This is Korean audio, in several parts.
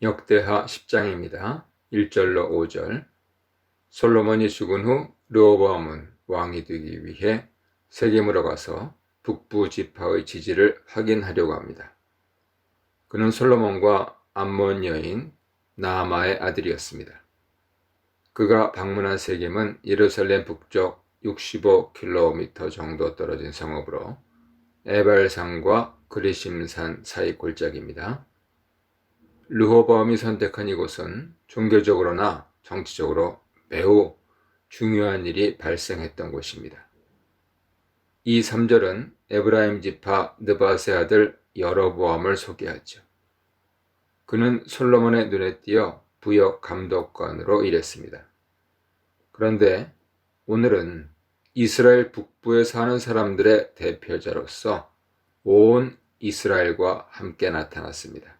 역대하 10장입니다. 1절로 5절. 솔로몬이 죽은 후 르호보암은 왕이 되기 위해 세겜으로 가서 북부 지파의 지지를 확인하려고 합니다. 그는 솔로몬과 암몬 여인 나아마의 아들이었습니다. 그가 방문한 세겜은 예루살렘 북쪽 65km 정도 떨어진 성읍으로 에발산과 그리심산 사이 골짜기입니다. 르호보암이 선택한 이곳은 종교적으로나 정치적으로 매우 중요한 일이 발생했던 곳입니다. 이 3절은 에브라임 지파 느밧의 아들 여로보암을 소개하죠. 그는 솔로몬의 눈에 띄어 부역 감독관으로 일했습니다. 그런데 오늘은 이스라엘 북부에 사는 사람들의 대표자로서 온 이스라엘과 함께 나타났습니다.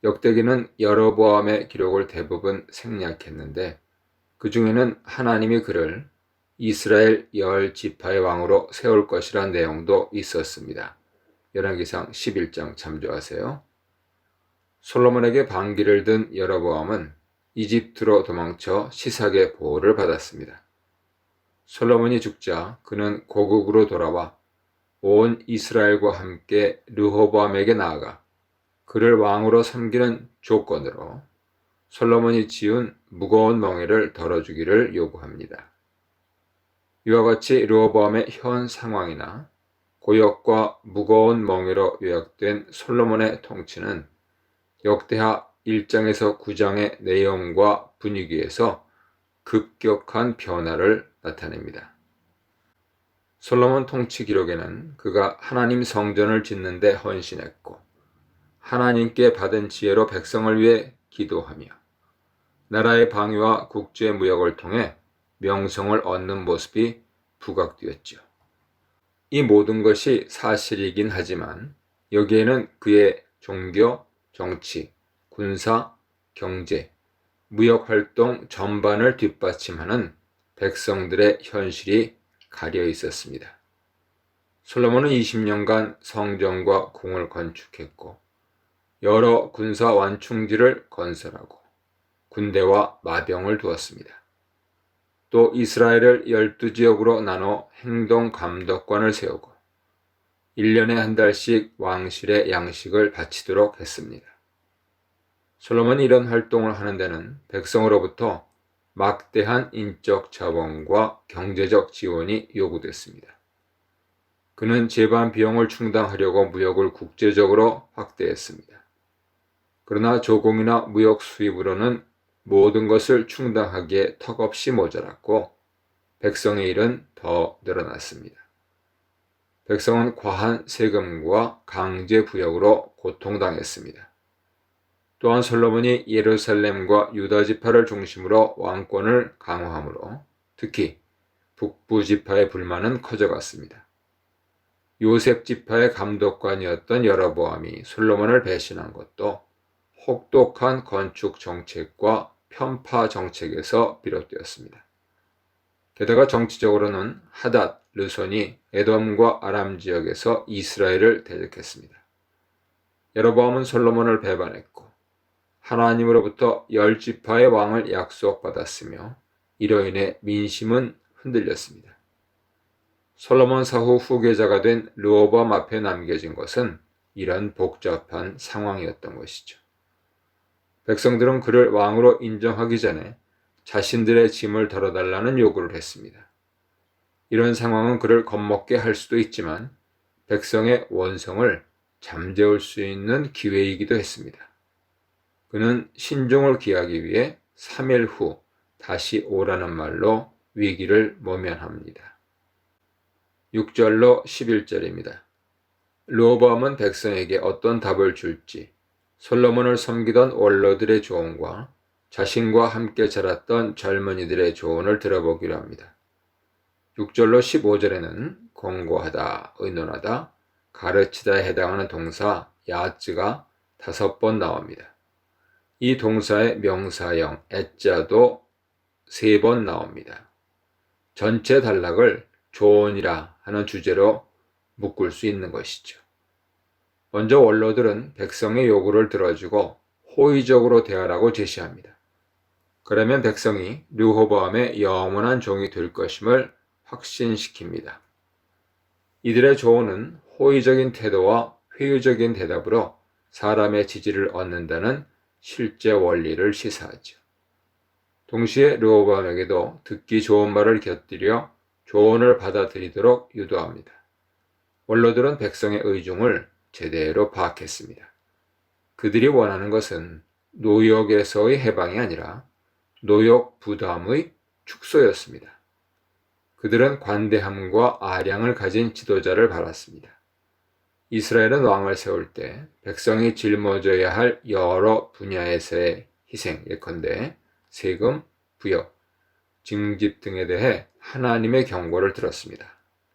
역대기는 여로보암의 기록을 대부분 생략했는데 그 중에는 하나님이 그를 이스라엘 10지파의 왕으로 세울 것이란 내용도 있었습니다. 열왕기상 11장 참조하세요. 솔로몬에게 반기를 든 여로보암은 이집트로 도망쳐 시삭의 보호를 받았습니다. 솔로몬이 죽자 그는 고국으로 돌아와 온 이스라엘과 함께 르호보암에게 나아가 그를 왕으로 섬기는 조건으로 솔로몬이 지은 무거운 멍에를 덜어주기를 요구합니다. 이와 같이 르호보암의 현 상황이나 고역과 무거운 멍에로 요약된 솔로몬의 통치는 역대하 1장에서 9장의 내용과 분위기에서 급격한 변화를 나타냅니다. 솔로몬 통치 기록에는 그가 하나님 성전을 짓는 데 헌신했고 하나님께 받은 지혜로 백성을 위해 기도하며 나라의 방위와 국제 무역을 통해 명성을 얻는 모습이 부각되었죠. 이 모든 것이 사실이긴 하지만 여기에는 그의 종교, 정치, 군사, 경제, 무역 활동 전반을 뒷받침하는 백성들의 현실이 가려 있었습니다. 솔로몬은 20년간 성전과 궁을 건축했고 여러 군사 완충지를 건설하고 군대와 마병을 두었습니다. 또 이스라엘을 12지역으로 나눠 행동감독관을 세우고 1년에 한 달씩 왕실의 양식을 바치도록 했습니다. 솔로몬이 이런 활동을 하는 데는 백성으로부터 막대한 인적 자본과 경제적 지원이 요구됐습니다. 그는 제반 비용을 충당하려고 무역을 국제적으로 확대했습니다. 그러나 조공이나 무역 수입으로는 모든 것을 충당하기에 턱없이 모자랐고 백성의 일은 더 늘어났습니다. 백성은 과한 세금과 강제 부역으로 고통당했습니다. 또한 솔로몬이 예루살렘과 유다 지파를 중심으로 왕권을 강화함으로 특히 북부 지파의 불만은 커져갔습니다. 요셉 지파의 감독관이었던 여로보암이 솔로몬을 배신한 것도 혹독한 건축 정책과 편파 정책에서 비롯되었습니다. 게다가 정치적으로는 하닷, 르손이 에돔과 아람 지역에서 이스라엘을 대적했습니다. 여로보암은 솔로몬을 배반했고 하나님으로부터 10지파의 왕을 약속받았으며 이로 인해 민심은 흔들렸습니다. 솔로몬 사후 후계자가 된 르호보암 앞에 남겨진 것은 이런 복잡한 상황이었던 것이죠. 백성들은 그를 왕으로 인정하기 전에 자신들의 짐을 덜어달라는 요구를 했습니다. 이런 상황은 그를 겁먹게 할 수도 있지만 백성의 원성을 잠재울 수 있는 기회이기도 했습니다. 그는 신종을 기하기 위해 3일 후 다시 오라는 말로 위기를 모면합니다. 6절로 11절입니다. 르호보암은 백성에게 어떤 답을 줄지 솔로몬을 섬기던 원로들의 조언과 자신과 함께 자랐던 젊은이들의 조언을 들어보기로 합니다. 6절로 15절에는 권고하다, 의논하다, 가르치다에 해당하는 동사 야츠가 5번 나옵니다. 이 동사의 명사형 애자도 3번 나옵니다. 전체 단락을 조언이라 하는 주제로 묶을 수 있는 것이죠. 먼저 원로들은 백성의 요구를 들어주고 호의적으로 대하라고 제시합니다. 그러면 백성이 르호보암의 영원한 종이 될 것임을 확신시킵니다. 이들의 조언은 호의적인 태도와 회유적인 대답으로 사람의 지지를 얻는다는 실제 원리를 시사하죠. 동시에 르호보암에게도 듣기 좋은 말을 곁들여 조언을 받아들이도록 유도합니다. 원로들은 백성의 의중을 제대로 파악했습니다. 그들이 원하는 것은 노역에서의 해방이 아니라 노역 부담의 축소였습니다. 그들은 관대함과 아량을 가진 지도자를 바랐습니다. 이스라엘은 왕을 세울 때 백성이 짊어져야 할 여러 분야에서의 희생, 예컨대 세금, 부역, 징집 등에 대해 하나님의 경고를 들었습니다.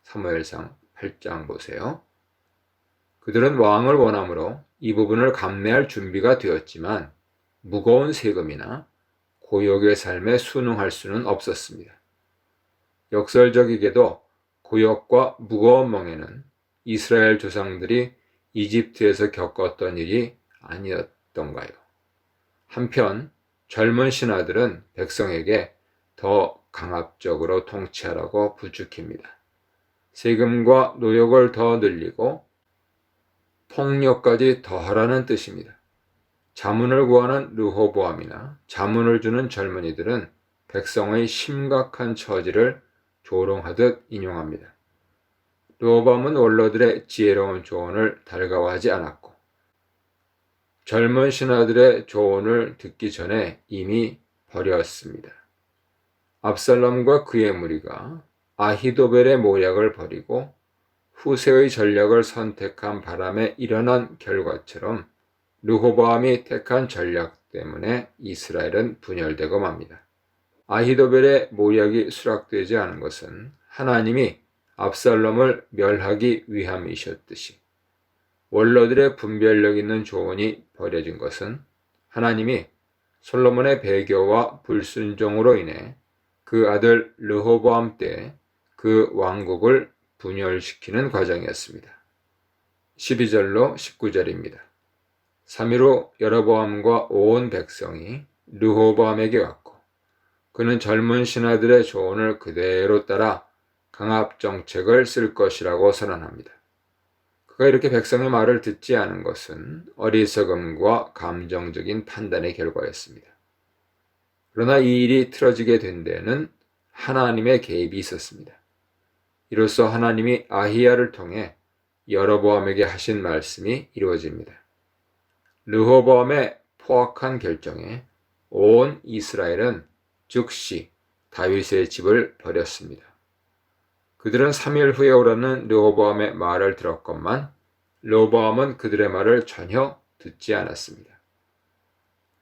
사무엘상 8장 보세요. 그들은 왕을 원하므로 이 부분을 감내할 준비가 되었지만 무거운 세금이나 고역의 삶에 순응할 수는 없었습니다. 역설적이게도 고역과 무거운 멍에는 이스라엘 조상들이 이집트에서 겪었던 일이 아니었던가요? 한편 젊은 신하들은 백성에게 더 강압적으로 통치하라고 부추깁니다. 세금과 노역을 더 늘리고 폭력까지 더하라는 뜻입니다. 자문을 구하는 르호보암이나 자문을 주는 젊은이들은 백성의 심각한 처지를 조롱하듯 인용합니다. 르호보암은 원로들의 지혜로운 조언을 달가워하지 않았고 젊은 신하들의 조언을 듣기 전에 이미 버렸습니다. 압살롬과 그의 무리가 아히도벨의 모략을 버리고 후세의 전략을 선택한 바람에 일어난 결과처럼 르호보암이 택한 전략 때문에 이스라엘은 분열되고 맙니다. 아히도벨의 모략이 수락되지 않은 것은 하나님이 압살롬을 멸하기 위함이셨듯이 원로들의 분별력 있는 조언이 버려진 것은 하나님이 솔로몬의 배교와 불순종으로 인해 그 아들 르호보암 때 그 왕국을 분열시키는 과정이었습니다. 12절로 19절입니다. 3일 후 여로보암과 온 백성이 르호보암에게 왔고 그는 젊은 신하들의 조언을 그대로 따라 강압정책을 쓸 것이라고 선언합니다. 그가 이렇게 백성의 말을 듣지 않은 것은 어리석음과 감정적인 판단의 결과였습니다. 그러나 이 일이 틀어지게 된 데에는 하나님의 개입이 있었습니다. 이로써 하나님이 아히야를 통해 여로보암에게 하신 말씀이 이루어집니다. 르호보암의 포악한 결정에 온 이스라엘은 즉시 다윗의 집을 버렸습니다. 그들은 3일 후에 오라는 르호보암의 말을 들었건만 르호보암은 그들의 말을 전혀 듣지 않았습니다.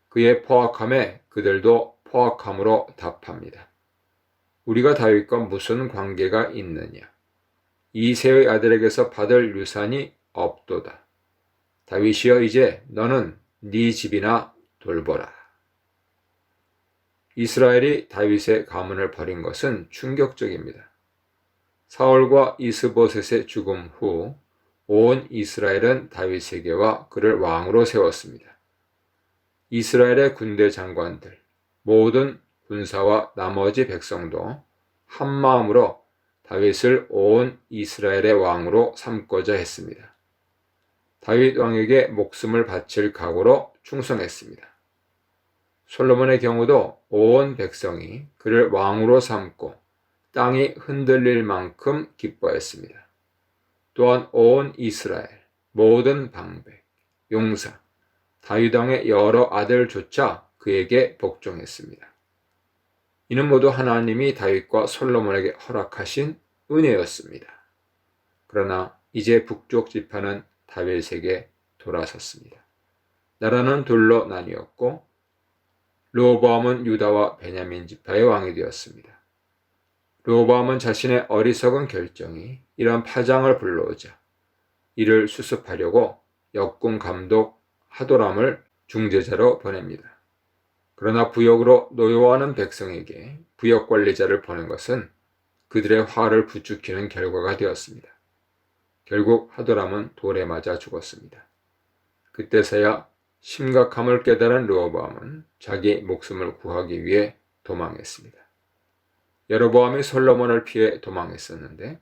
그의 포악함에 그들도 포악함으로 답합니다. 우리가 다윗과 무슨 관계가 있느냐? 이새의 아들에게서 받을 유산이 없도다. 다윗이여 이제 너는 네 집이나 돌보라. 이스라엘이 다윗의 가문을 버린 것은 충격적입니다. 사울과 이스보셋의 죽음 후 온 이스라엘은 다윗에게와 그를 왕으로 세웠습니다. 이스라엘의 군대 장관들, 모든 군사와 나머지 백성도 한마음으로 다윗을 온 이스라엘의 왕으로 삼고자 했습니다. 다윗 왕에게 목숨을 바칠 각오로 충성했습니다. 솔로몬의 경우도 온 백성이 그를 왕으로 삼고 땅이 흔들릴 만큼 기뻐했습니다. 또한 온 이스라엘, 모든 방백, 용사, 다윗 왕의 여러 아들조차 그에게 복종했습니다. 이는 모두 하나님이 다윗과 솔로몬에게 허락하신 은혜였습니다. 그러나 이제 북쪽 지파는 다윗에게 돌아섰습니다. 나라는 둘로 나뉘었고 르호보암은 유다와 베냐민 지파의 왕이 되었습니다. 르호보암은 자신의 어리석은 결정이 이런 파장을 불러오자 이를 수습하려고 역군 감독 하도람을 중재자로 보냅니다. 그러나 부역으로 노여워하는 백성에게 부역 관리자를 보낸 것은 그들의 화를 부추기는 결과가 되었습니다. 결국 하도람은 돌에 맞아 죽었습니다. 그때서야 심각함을 깨달은 르호보암은 자기 목숨을 구하기 위해 도망했습니다. 여로보암이 솔로몬을 피해 도망했었는데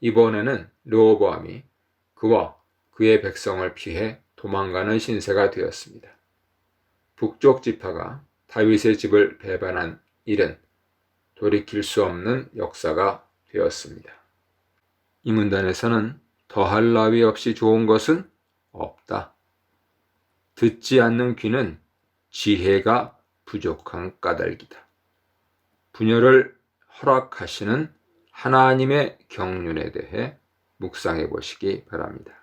이번에는 르호보암이 그와 그의 백성을 피해 도망가는 신세가 되었습니다. 북쪽 지파가 다윗의 집을 배반한 일은 돌이킬 수 없는 역사가 되었습니다. 이 문단에서는 더할 나위 없이 좋은 것은 없다. 듣지 않는 귀는 지혜가 부족한 까닭이다. 분열을 허락하시는 하나님의 경륜에 대해 묵상해 보시기 바랍니다.